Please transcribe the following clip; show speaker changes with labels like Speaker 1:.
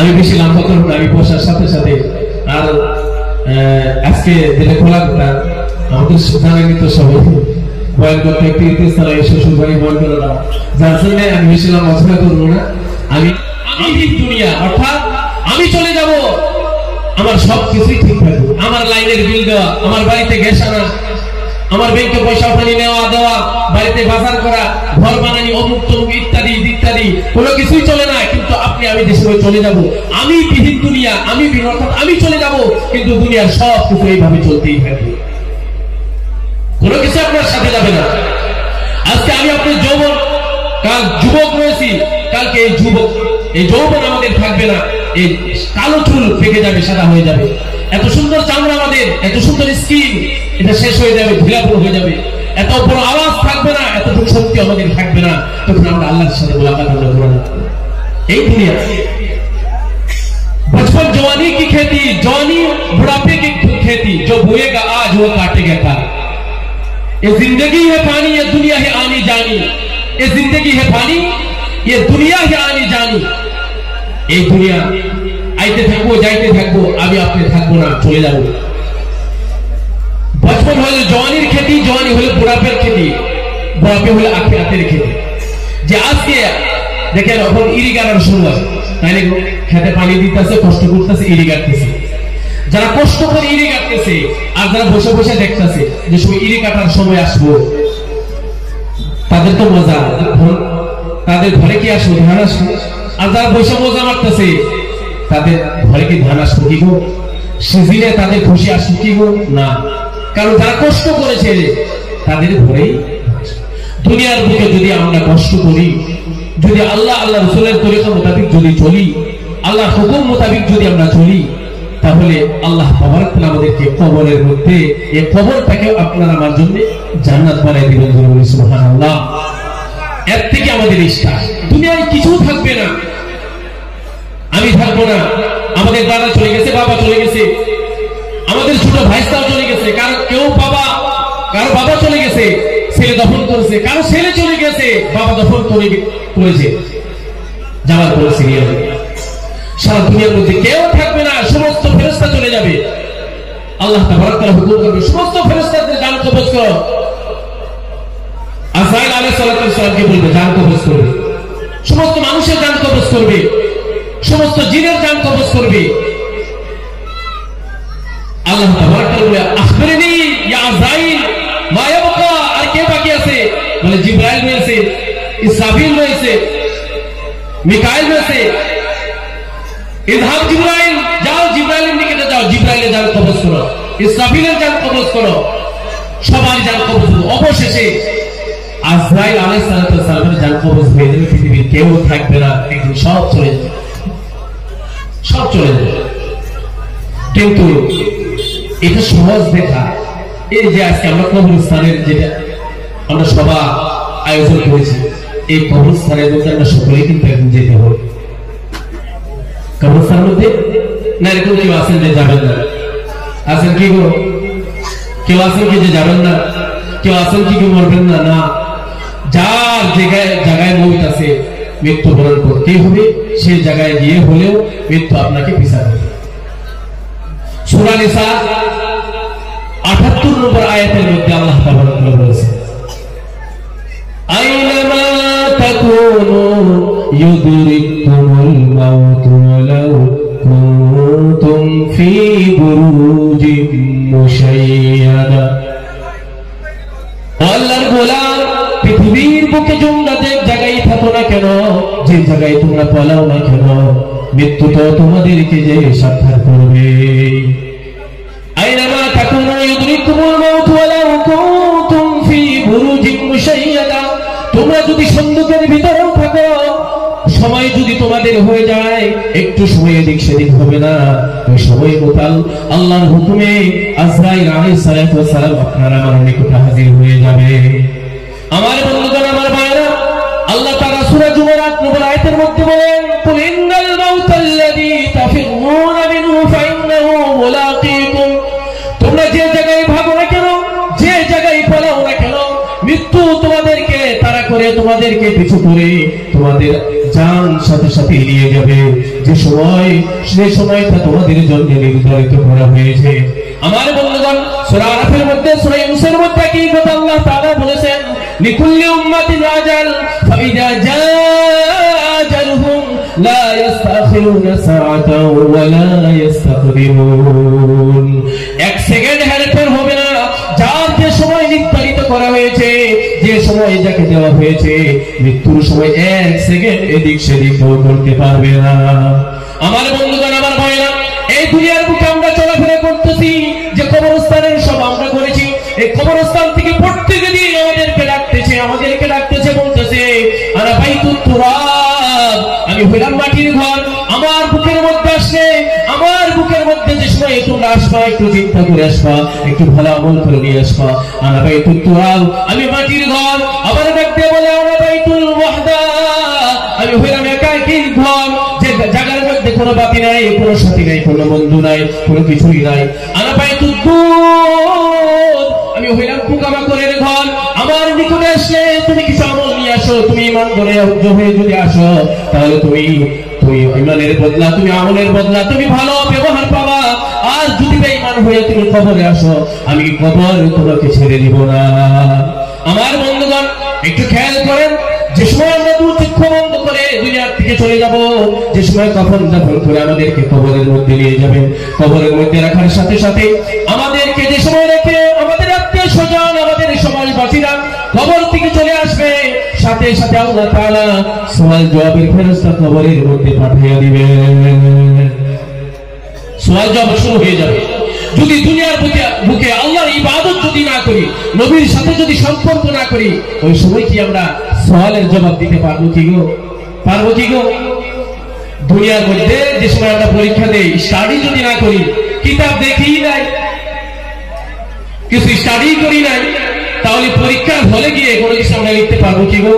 Speaker 1: আমি বেশি লম্বা করব না, আমি বসার সাথে সাথে আর আজকে যেটা খোলা কথা আমাদের জানানি তো সবাই বয়ান করতে একটু ইতিস্তারা শ্বশুর বাড়ি বয়ান করে দাও, যার জন্য আমি বেশি লম্বা করবো না। আমি দুনিয়া অর্থাৎ আমি চলে যাব, আমার সবকিছুই ঠিক থাকবে, আমার লাইনের বিল দেওয়া, আমার বাড়িতে গ্যাস আনা, আমার ব্যাংকে পয়সা পানি নেওয়া দেওয়া, বাড়িতে বাজার করা, ঘর বানানি, অমুক তমুক ইত্যাদি ইত্যাদি কোনো কিছুই চলে না। কিন্তু আপনি আমি দেশে চলে যাব, আমি বিহীন দুনিয়া, আমি বিহীন অর্থাৎ আমি চলে যাব, কিন্তু দুনিয়ার সব কিছু এইভাবে চলতেই থাকবে, কোনো কিছু আপনার সাথে যাবে না। আজকে আমি আপনার যৌবন, কাল যুবক রয়েছি, কালকে এই যৌবন আমাদের থাকবে না, এই কালো চুল পেকে যাবে, সাদা হয়ে যাবে, এত সুন্দর চামড়া আমাদের, এত সুন্দর স্কিন, এটা শেষ হয়ে যাবে, ঢিলাপুর হয়ে যাবে, এত বড় আওয়াজ থাকবে না, এতটুকু শক্তি আমাদের থাকবে না, তখন আমরা আল্লাহর সাথে মুলাকাত করব না। এই দুনিয়া बचपन जवानी की खेती, जवानी बुढ़ापे की खेती, जो बोएगा आज वो काटेगा कल। ये जिंदगी है पानी, ये दुनिया है आनी जानी, ये जिंदगी है पानी, ये दुनिया है आनी जानी। এই দুনিয়া আইতে থাকবো, যাইতে থাকবো, আমি আপনি থাকবো না, চলে যাব। বচপন হলো জওয়ানির খেতি, জওয়ানি হলো বুড়াপের খেতি, বুড়াপে হলো আখিরাতের খেতি। যে আজকে দেখেন এখন ইরিগাটার শুরু আছে, তাই না? খেতে পানি দিতেছে, কষ্ট করতেছে, ইরিগাটতেছে। যারা কষ্ট করে ইরিগাটতেছে আর যারা বসে বসে দেখতেছে যে সময় ইরিগাটার সময় আসবো, তাদের তো মজা, তাদের ঘরে কি আসবো, ধান আসবো। আর যারা বসে মজা মারতেছে তাদের ঘরে কি ধান আসবো কি গো? সিজিনে তাদের খুশি আসবো কি গো? না, কারণ যারা কষ্ট করেছে তাদের ঘরেই। দুনিয়ার বুকে যদি আমরা কষ্ট করি, যদি আল্লাহ রাসূলের তরিকা মোতাবেক যদি চলি, আল্লাহর হুকুম মোতাবেক যদি আমরা চলি, তাহলে আল্লাহ তাবারক তাআলা আমাদেরকে কবরের মধ্যে এই কবরটাকে আপনার আমার জন্য জান্নাত বানাই দিবেন। সুবহানাল্লাহ। এর থেকে আমাদের ইচ্ছা, দুনিয়ায় কিছু থাকবে না, আমি থাকবো না, আমাদের দাদা চলে গেছে, বাবা চলে গেছে, আমাদের ছোট ভাইস্তাও চলে গেছে, কারো বাবা চলে গেছে, ছেলে দফন করেছে, কারো ছেলে চলে গেছে, বাবা দফন করেছে, যাওয়ার পরে সিরিয়াল সারা দুনিয়ার মধ্যে কেউ থাকবে না, সমস্ত ফেরেশতা চলে যাবে। আল্লাহ তাবারক তাআলা হুকুম করবে, সমস্ত ফেরেশতাদের জান কবজ করো। আজরাইল আলাইহিস সালামকে বলবে জান কবজ করবে, সমস্ত মানুষের জান কবজ করবে, সমস্ত জিনের জান কবজ করবে। আল্লাহ তাবারক তাআলা বলে আখবিরনি ইয়া আজরাইল মা ইয়াবকা, আর কে বাকি আছে? বলে জিবরাইল রয়েছে, ইসরাফিল রয়েছে, মিকাইল রয়েছে। ইযহাব জিবরাইল, যাও জিবরাইলের নিকটে যাও, জিবরাইলের জান কবজ করো, ইসরাফিলের জান কবজ করো, সবার জান কবজ করো। অবশেষে আজরাইল আলাইহিস সালামের জান কবজ হয়ে যাবে, পৃথিবীর কেউ থাকবে না, একদিন সব চলে যাবে, সব চলে যাবে। কিন্তু এটা সহজ দেখা, এই যে আজকে আমরা কবরস্থানের যেটা আমরা সভা আয়োজন করেছি, এই কবরস্থানের মধ্যে আমরা সকলেই কিন্তু একদিন যেতে হবে। কবরস্থানের মধ্যে না এরকম কেউ আছেন যে যাবেন না? আছেন কি গো? কেউ আছেন কি যে যাবেন না? কেউ আছেন কি কেউ মরবেন না? না, যার জায়গায় মৌত আছে, মৃত্যুবরণ করতেই হবে, সেই জায়গায় গিয়ে হলেও মৃত্যু আপনাকে পিছাতে হবে। সূরা নিসা ৭৮ নম্বর আয়াতের মধ্যে আল্লাহ তাবারক তাআলা বলেছেন, আইনামা তাকুনু ইউদরিকুমুল মাউত ওয়ালাউ কুনতুম ফি বুরুজিন মুশাইয়াদা। আল্লাহর গোলাম, পৃথিবীর বুকে তোমরা যে জায়গায় থাকো না কেন, যে জায়গায় তোমরা পালাও না কেন, মৃত্যু তো তোমাদেরকে যে সাক্ষাৎ করবে। আইনামা তাকুনু ইউদরিকুমুল মাউত ওয়ালাউ কুনতুম ফি বুরুজিন মুশাইয়াদা। তোমরা যদি সন্দেহের ভিতরেও থাকো, সময় যদি তোমাদের হয়ে যায়, একটু সময় এদিক সেদিক হবে না, ওই সময় মোতাল আল্লাহর হুকুমে আজরাইল আলাইহিস সালাম আপনার আমার নিকটে হাজির হয়ে যাবে। আমার বন্ধুগণ, আমার ভাইরা, আল্লাহ তাআলা সূরা জুমারাত নম্বর আয়াতের মধ্যে বলেন, কুল ইন্নাল মাউতাল্লাযী তাফিরুনা মিনহু ফাইন্নাহু মুলাকীকুম। তোমরা যে জায়গায় ভাগো না কেন, যে জায়গায় পালাও না কেন, মৃত্যু তোমাদেরকে তাড়া করে, তোমাদেরকে পিছু করে তোমাদের জান সাথে সাথে নিয়ে যাবে, যে সময়টা তোমাদের জন্য নির্ধারিত করা হয়েছে। আমার বন্ধুগণ, সূরা আরাফের মধ্যে, সূরা ইউনূসের মধ্যে কি কথা আল্লাহ তাআলা বলেছেন, লিকুল্লি উম্মাতিন আজাল ফাইদা জাআজালহুম লা ইস্তাখিরুনা সাআতাও ওয়া লা ইস্তাকদিমুন। এক সেকেন্ড হেরফের হবে না। যার যে সময় নির্ধারিত করা হয়েছে, যে সময় যাকে দেওয়া হয়েছে, মৃত্যুর সময় এক সেকেন্ড এদিক সেদিক করতে পারবে না। আমার বন্ধুগণ, আমার ভাইরা, এই দুনিয়ার বুকে আমরা চলাফেরা করতেছি, যে কবরস্থানের সব আমরা করেছি, এই কবরস্থান থেকে প্রত্যেক দিন আমাদেরকে ডাকতেছে বলতেছে, আনা বাইতুত তুরাব, আমি হইলাম মাটির ঘর। আমার বুকের মধ্যে আসলে, আমার বুকের মধ্যে যে সময় তোমরা আসবা, একটু চিন্তা করে আসবা, একটু ভালো আমল করে নিয়ে আসবা। আনা বাইতুত তুরাব, আমি মাটির ঘর। আবার ডাকতে বলে, আনা বাইতুল ওয়াহদা, আমি হইলাম একাকীর ঘর, যে জায়গার মধ্যে কোনো বাতি নাই, কোনো সাথী নাই, কোনো বন্ধু নাই, কোনো কিছুই নাই। আনা বাইতুত দুর, আমি হইলাম পোকামাকড়ের ঘর। আমার নিকটে আসলে তুমি কিছু আমল নিয়ে আসো, তুমি ঈমান করে হয়ে যদি আসো, তাহলে তুমি ঈমানের বদলা, তুমি আমলের বদলা, তুমি ভালো ব্যবহার পাবা। আর যদি বেঈমান হয়ে তুমি কবরে আসো, আমি কবর তোমাকে ছেড়ে দিব না। আমার বন্ধুগণ, একটু খেয়াল করেন, যে সময় আমরা দূর চক্ষু বন্ধ করে দুনিয়া থেকে চলে যাব, যে সময় কাফন দাফন করে আমাদেরকে কবরের মধ্যে নিয়ে যাবেন, কবরের মধ্যে রাখার সাথে সাথে আমাদেরকে যে সময় রেখে আমাদের আত্মীয় স্বজন, আমাদের সমাজবাসীরা কবর থেকে চলে আসবে, সাথে সাথে আল্লাহ তাআলা সওয়াল জবাবের ফেরেশতা কবরের মধ্যে পাঠিয়ে দিবেন। সওয়াল জবাব শুরু হয়ে যাবে। যদি দুনিয়ার বুকে আল্লাহর ইবাদত যদি না করি, নবীর সাথে যদি সম্পর্ক না করি, ওই সময় কি আমরা সওয়ালের জবাব দিতে পারবো কি গো? পারবো কি গো? দুনিয়ার মধ্যে যে সময় আমরা পরীক্ষা দেই, স্টাডি যদি না করি, কিতাব দেখি নাই, কিছু স্টাডি করি নাই, তাহলে পরীক্ষার হলে গিয়ে কোনো কিছু আমরা লিখতে পারবো কি গো?